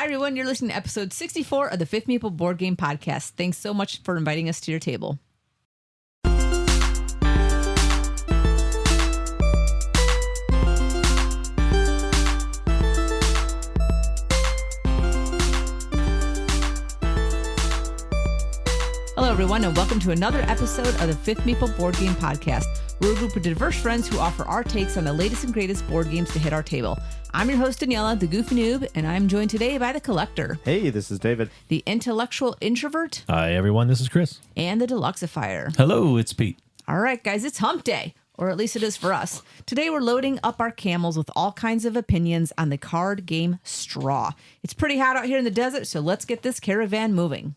Hi, everyone. You're listening to episode 64 of the Fifth Meeple Board Game Podcast. Thanks so much for inviting us to your table. Hello, everyone, and welcome to another episode of the Fifth Meeple Board Game Podcast. We're a group of diverse friends who offer our takes on the latest and greatest board games to hit our table. I'm your host, Daniela, the Goofy Noob, and I'm joined today by the Collector. Hey, this is David. The Intellectual Introvert. Hi, everyone. This is Chris. And the Deluxeifier. Hello, it's Pete. All right, guys, it's hump day, or at least it is for us. Today, we're loading up our camels with all kinds of opinions on the card game Straw. It's pretty hot out here in the desert, so let's get this caravan moving.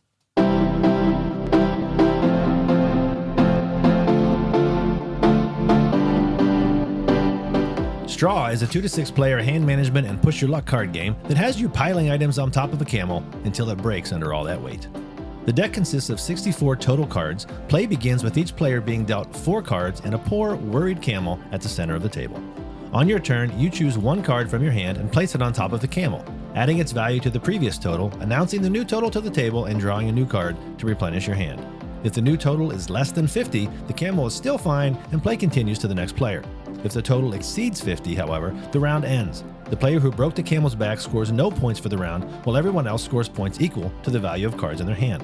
Straw is a 2 to 6 player hand management and push your luck card game that has you piling items on top of a camel until it breaks under all that weight. The deck consists of 64 total cards. Play begins with each player being dealt 4 cards and a poor, worried camel at the center of the table. On your turn, you choose 1 card from your hand and place it on top of the camel, adding its value to the previous total, announcing the new total to the table, and drawing a new card to replenish your hand. If the new total is less than 50, the camel is still fine and play continues to the next player. If the total exceeds 50, however, the round ends. The player who broke the camel's back scores no points for the round, while everyone else scores points equal to the value of cards in their hand.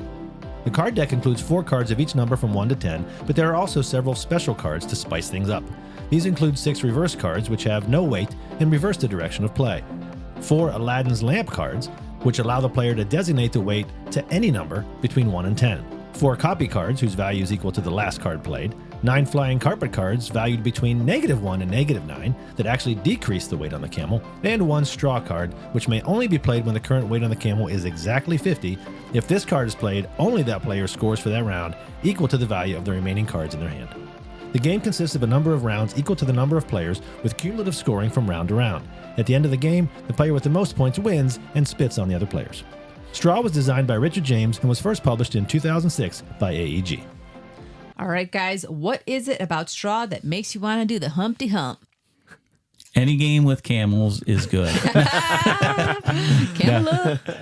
The card deck includes 4 cards of each number from 1 to 10, but there are also several special cards to spice things up. These include 6 reverse cards, which have no weight and reverse the direction of play. 4 Aladdin's Lamp cards, which allow the player to designate the weight to any number between 1 and 10. 4 copy cards, whose value is equal to the last card played. 9 flying carpet cards, valued between -1 and -9, that actually decrease the weight on the camel. And 1 straw card, which may only be played when the current weight on the camel is exactly 50. If this card is played, only that player scores for that round, equal to the value of the remaining cards in their hand. The game consists of a number of rounds equal to the number of players, with cumulative scoring from round to round. At the end of the game, the player with the most points wins and spits on the other players. Straw was designed by Richard James and was first published in 2006 by AEG. All right, guys, what is it about Straw that makes you want to do the Humpty Hump? Any game with camels is good.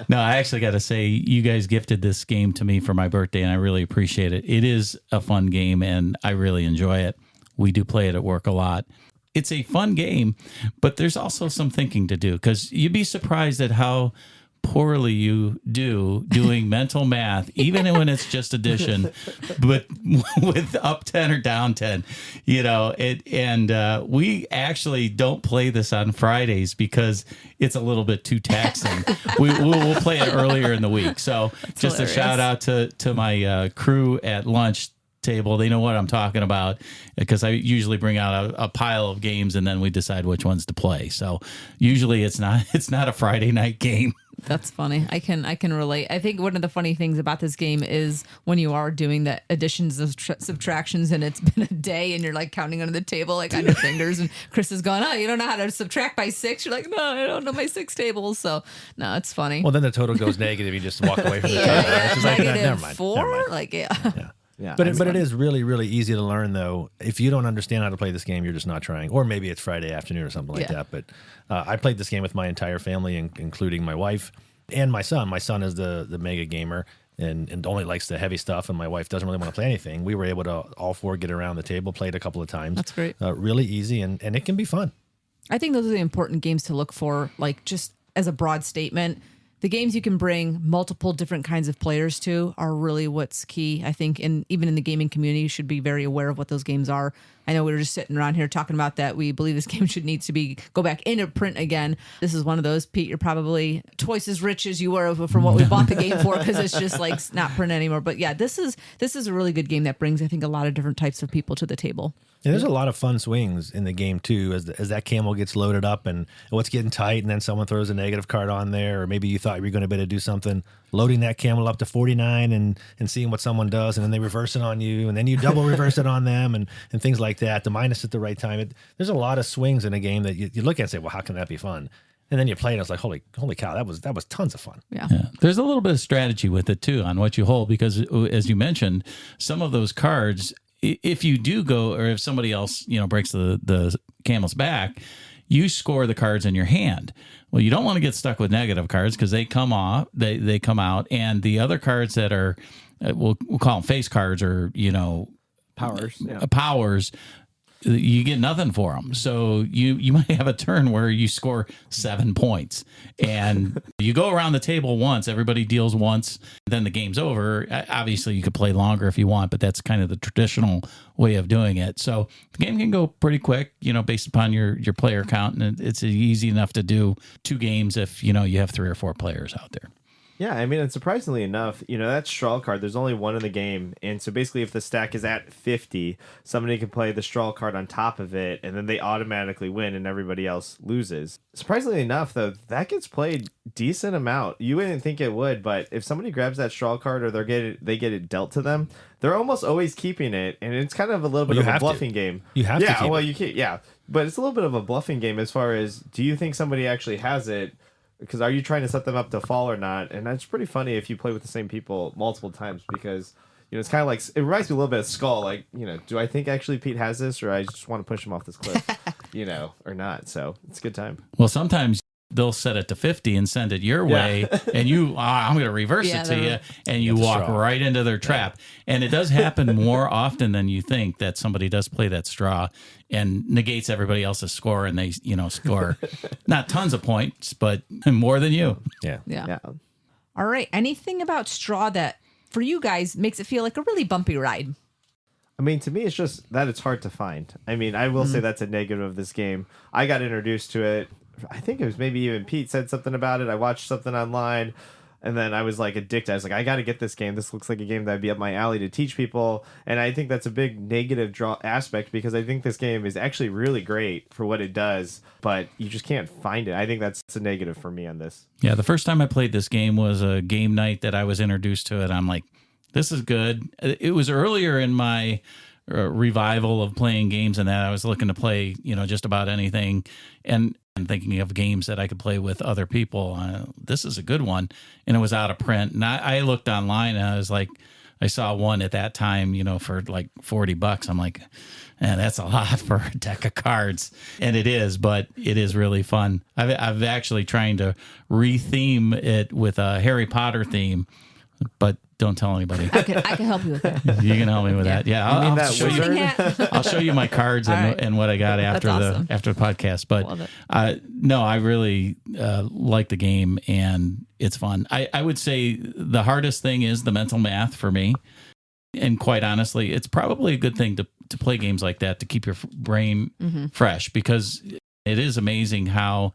No, I actually got to say, you guys gifted this game to me for my birthday, and I really appreciate it. It is a fun game, and I really enjoy it. We do play it at work a lot. It's a fun game, but there's also some thinking to do, because you'd be surprised at how poorly you do doing mental math, even when it's just addition, but with up 10 or down 10, you know, we actually don't play this on Fridays because it's a little bit too taxing. We'll play it earlier in the week. So that's just hilarious. A shout out to my crew at lunch table. They know what I'm talking about, because I usually bring out a pile of games and then we decide which ones to play. So usually it's not a Friday night game. That's funny. I can relate. I think one of the funny things about this game is when you are doing the additions and subtractions and it's been a day and you're like counting under the table like on your fingers, and Chris is going, "Oh, you don't know how to subtract by 6." You're like, "No, I don't know my 6 tables." So no, it's funny. Well, then the total goes negative. You just walk away from the table. Yeah, it's like, never mind. -4. Like, yeah. Yeah, but it is really, really easy to learn, though. If you don't understand how to play this game, you're just not trying. Or maybe it's Friday afternoon or something like that. But I played this game with my entire family, including my wife and my son. My son is the mega gamer and only likes the heavy stuff, and my wife doesn't really want to play anything. We were able to all 4 get around the table, played a couple of times. That's great. Really easy, and it can be fun. I think those are the important games to look for, like just as a broad statement. The games you can bring multiple different kinds of players to are really what's key, I think. And even in the gaming community, you should be very aware of what those games are. I know we were just sitting around here talking about that. We believe this game needs to go back into print again. This is one of those. Pete, you're probably twice as rich as you were from what we bought the game for, because it's just like not print anymore. But yeah, this is a really good game that brings, I think, a lot of different types of people to the table. And there's a lot of fun swings in the game, too, as that camel gets loaded up and what's getting tight, and then someone throws a negative card on there, or maybe you thought you were going to be able to do something, loading that camel up to 49 and seeing what someone does, and then they reverse it on you, and then you double reverse it on them, and things like that, the minus at the right time. There's a lot of swings in a game that you look at and say, well, how can that be fun? And then you play it, and it's like, holy cow, that was tons of fun. Yeah. There's a little bit of strategy with it, too, on what you hold, because as you mentioned, some of those cards, if you do go, or if somebody else, breaks the camel's back, you score the cards in your hand. Well, you don't want to get stuck with negative cards because they come off, they come out, and the other cards that are, we'll call them face cards or, Powers. Yeah. powers, you get nothing for them. So you might have a turn where you score 7 points and you go around the table once, everybody deals once, then the game's over. Obviously you could play longer if you want, but that's kind of the traditional way of doing it. So the game can go pretty quick, based upon your player count, and it's easy enough to do 2 games if, you have 3 or 4 players out there. Yeah, I mean, and surprisingly enough, that straw card, there's only one in the game. And so basically, if the stack is at 50, somebody can play the straw card on top of it, and then they automatically win, and everybody else loses. Surprisingly enough, though, that gets played decent amount. You wouldn't think it would, but if somebody grabs that straw card or they get it dealt to them, they're almost always keeping it, and it's kind of a little bit of a bluffing game. You have to keep it. You can't, yeah. But it's a little bit of a bluffing game as far as, do you think somebody actually has it? Because are you trying to set them up to fall or not? And that's pretty funny if you play with the same people multiple times because, it's kind of like, it reminds me a little bit of Skull. Like, do I think actually Pete has this or I just want to push him off this cliff, or not? So it's a good time. Well, sometimes they'll set it to 50 and send it your way, and I'm going to reverse it to you, and you walk right into their trap. And it does happen more often than you think that somebody does play that straw and negates everybody else's score, and they, score not tons of points, but more than you. Yeah. All right. Anything about straw that, for you guys, makes it feel like a really bumpy ride? I mean, to me, it's just that it's hard to find. I mean, I will say that's a negative of this game. I got introduced to it. I think it was maybe even Pete said something about it. I watched something online, and then I was like addicted. I was like, I got to get this game. This looks like a game that would be up my alley to teach people. And I think that's a big negative aspect because I think this game is actually really great for what it does, but you just can't find it. I think that's a negative for me on this. Yeah, the first time I played this game was a game night that I was introduced to it. I'm like, this is good. It was earlier in my revival of playing games and that I was looking to play, just about anything. And thinking of games that I could play with other people. This is a good one. And it was out of print. And I looked online and I was like, I saw one at that time, for like $40. I'm like, man, that's a lot for a deck of cards. And it is, but it is really fun. I've actually trying to retheme it with a Harry Potter theme, but don't tell anybody. I can help you with that. You can help me with that. Yeah, I'll show you. Hat. I'll show you my cards and what I got after the podcast. But no, I really like the game and it's fun. I would say the hardest thing is the mental math for me. And quite honestly, it's probably a good thing to play games like that to keep your brain fresh because it is amazing how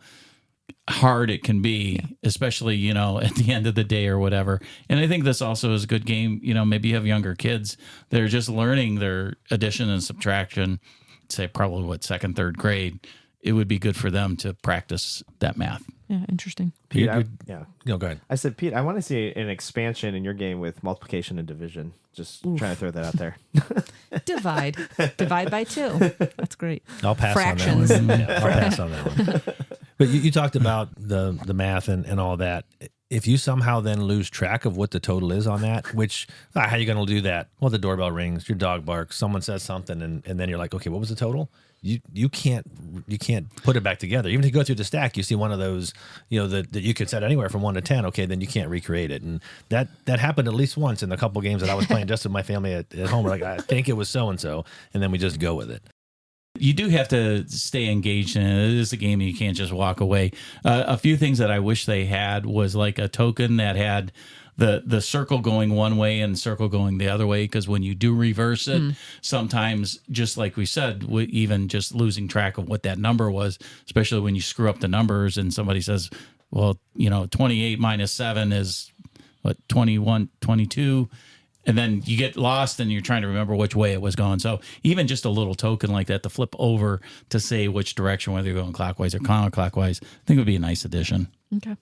hard it can be, especially, at the end of the day or whatever. And I think this also is a good game. Maybe you have younger kids that are just learning their addition and subtraction, say probably second, third grade. It would be good for them to practice that math. Yeah, interesting. Pete, No, go ahead. I said, Pete, I want to see an expansion in your game with multiplication and division. Just trying to throw that out there. Divide by 2. That's great. I'll pass Fractions. on that one. I'll pass on that one. But you talked about the math and all that. If you somehow then lose track of what the total is on that, which, how are you going to do that? Well, the doorbell rings, your dog barks, someone says something, and then you're like, okay, what was the total? You can't put it back together. Even if you go through the stack, you see one of those, that you could set anywhere from 1 to 10. Okay, then you can't recreate it, and that happened at least once in a couple games that I was playing just with my family at home. We're like, I think it was so and so, and then we just go with it. You do have to stay engaged in it. It is a game and you can't just walk away. A few things that I wish they had was like a token that had the circle going one way and the circle going the other way, because when you do reverse it, sometimes, just like we said, even just losing track of what that number was, especially when you screw up the numbers and somebody says, well, 28 minus 7 is what, 21, 22. And then you get lost and you're trying to remember which way it was going. So even just a little token like that to flip over to say which direction, whether you're going clockwise or counterclockwise, I think would be a nice addition. Okay.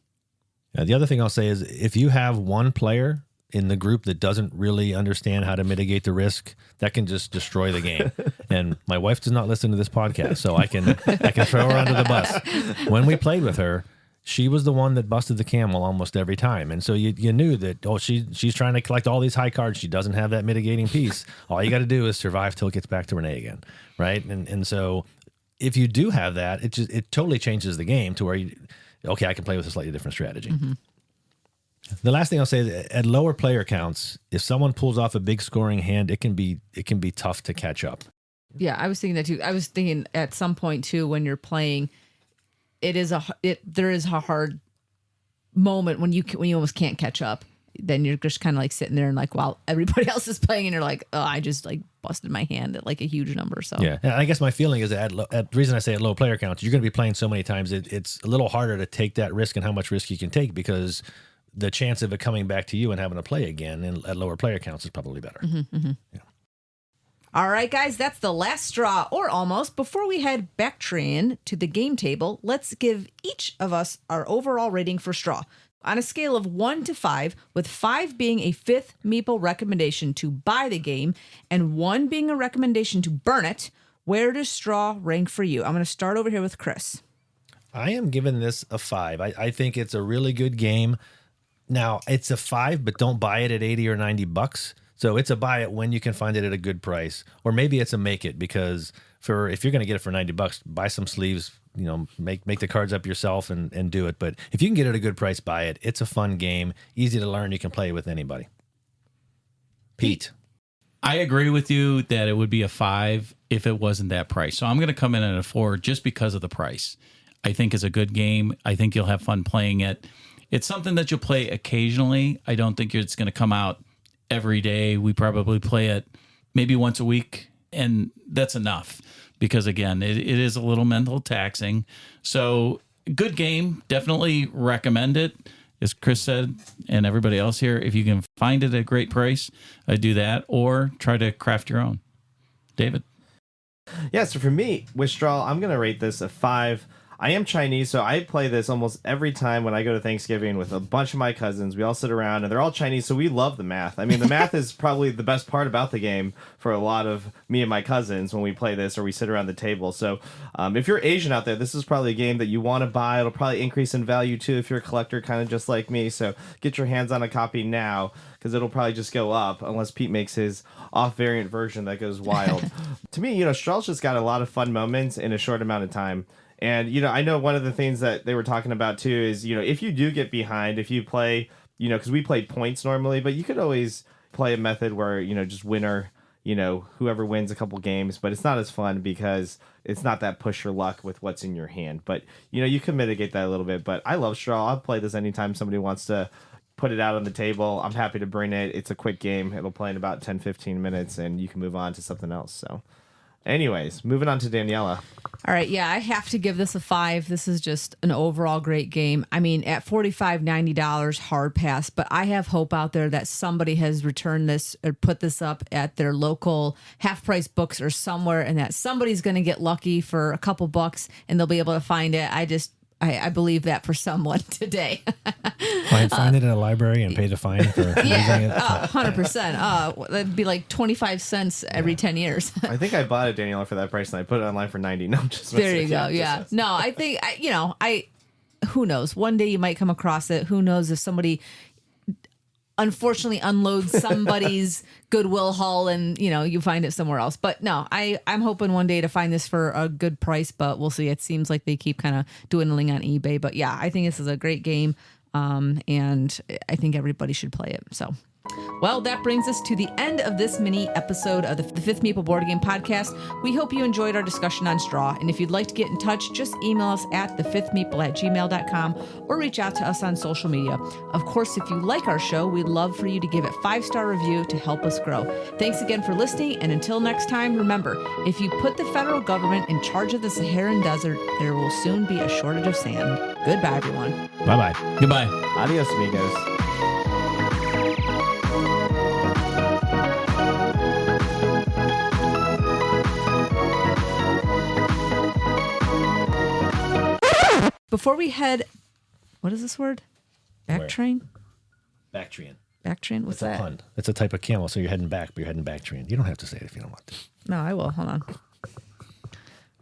The other thing I'll say is if you have one player in the group that doesn't really understand how to mitigate the risk, that can just destroy the game. And my wife does not listen to this podcast, so I can throw her under the bus. When we played with her, she was the one that busted the camel almost every time. And so you knew that, she's trying to collect all these high cards. She doesn't have that mitigating piece. All you got to do is survive till it gets back to Renee again, right? And so if you do have that, it totally changes the game to where I can play with a slightly different strategy. The last thing I'll say is at lower player counts, if someone pulls off a big scoring hand, it can be tough to catch up. Yeah, I was thinking that too. I was thinking at some point too, when you're playing, there is a hard moment when you almost can't catch up. Then you're just kind of like sitting there and like while everybody else is playing, and you're like, oh, I just like busted my hand at like a huge number. So yeah, and I guess my feeling is that the reason I say at low player counts, you're going to be playing so many times, it's a little harder to take that risk and how much risk you can take, because the chance of it coming back to you and having to play again at lower player counts is probably better. Yeah. All right, guys, that's the last straw, or almost. Before we head backtrain to the game table, let's give each of us our overall rating for straw. On a scale of 1 to 5, with 5 being a fifth Meeple recommendation to buy the game and 1 being a recommendation to burn it, where does straw rank for you? I'm going to start over here with Chris. I am giving this a 5. I think it's a really good game. Now, it's a 5, but don't buy it at $80 or $90. So it's a buy it when you can find it at a good price, or maybe it's a make it, because if you're going to get it for $90, buy some sleeves, make the cards up yourself and do it. But if you can get it at a good price, buy it. It's a fun game, easy to learn. You can play with anybody. Pete. I agree with you that it would be a 5 if it wasn't that price. So I'm going to come in at a 4 just because of the price. I think it's a good game. I think you'll have fun playing it. It's something that you'll play occasionally. I don't think it's going to come out every day. We probably play it maybe once a week, and that's enough, because again, it is a little mental taxing. So good game. Definitely recommend it. As Chris said, and everybody else here, if you can find it at a great price, I do that, or try to craft your own. David. Yeah, so for me, with straw, I'm going to rate this a 5. I am Chinese, so I play this almost every time when I go to Thanksgiving with a bunch of my cousins. We all sit around, and they're all Chinese, so we love the math. I mean, the math is probably the best part about the game for a lot of me and my cousins when we play this or we sit around the table. So if you're Asian out there, this is probably a game that you want to buy. It'll probably increase in value, too, if you're a collector, kind of just like me. So get your hands on a copy now, because it'll probably just go up unless Pete makes his off-variant version that goes wild. To me, Straw's just got a lot of fun moments in a short amount of time. And, I know one of the things that they were talking about, too, is, if you do get behind, if you play, because we play points normally, but you could always play a method where, just winner, whoever wins a couple games, but it's not as fun because it's not that push your luck with what's in your hand. But, you can mitigate that a little bit. But I love Straw. I'll play this anytime somebody wants to put it out on the table. I'm happy to bring it. It's a quick game. It'll play in about 10, 15 minutes, and you can move on to something else. So. Anyways, moving on to Daniela. All right, yeah, I have to give this a 5. This is just an overall great game. I mean, at $45, $90, hard pass, but I have hope out there that somebody has returned this or put this up at their local half-price books or somewhere, and that somebody's going to get lucky for a couple bucks and they'll be able to find it. I believe that for someone today. Find it in a library and pay the fine for using it. 100%. That'd be like 25 cents every 10 years. I think I bought it, Daniela, for that price, and I put it online for 90. No, I'm just there you go. Yeah. No, I think who knows? One day you might come across it. Who knows if somebody unfortunately unloads somebody's Goodwill haul and you find it somewhere else. But no, I'm hoping one day to find this for a good price, but we'll see. It seems like they keep kind of dwindling on eBay. But yeah, I think this is a great game, and I think everybody should play it. So. Well, that brings us to the end of this mini episode of the Fifth Meeple Board Game Podcast. We hope you enjoyed our discussion on Straw. And if you'd like to get in touch, just email us at thefifthmeeple@gmail.com or reach out to us on social media. Of course, if you like our show, we'd love for you to give it 5-star review to help us grow. Thanks again for listening. And until next time, remember, if you put the federal government in charge of the Saharan desert, there will soon be a shortage of sand. Goodbye, everyone. Bye-bye. Goodbye. Adios, amigos. Before we head, what is this word? Backtrain? Bactrian. Backtrain? What's It's a that? pun. It's a type of camel, so you're heading back, but you're heading Bactrian. You don't have to say it if you don't want to. No, I will. Hold on. All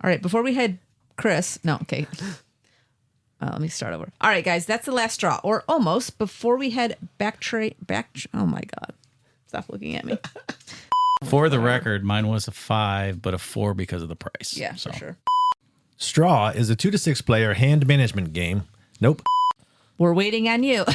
right, before we head, Chris. No, okay. Let me start over. All right, guys, that's the last straw, or almost. Before we head oh my God. Stop looking at me. For the record, mine was a 5, but a 4 because of the price. Yeah, so. for sure. Straw is a 2 to 6 player hand management game. Nope. We're waiting on you.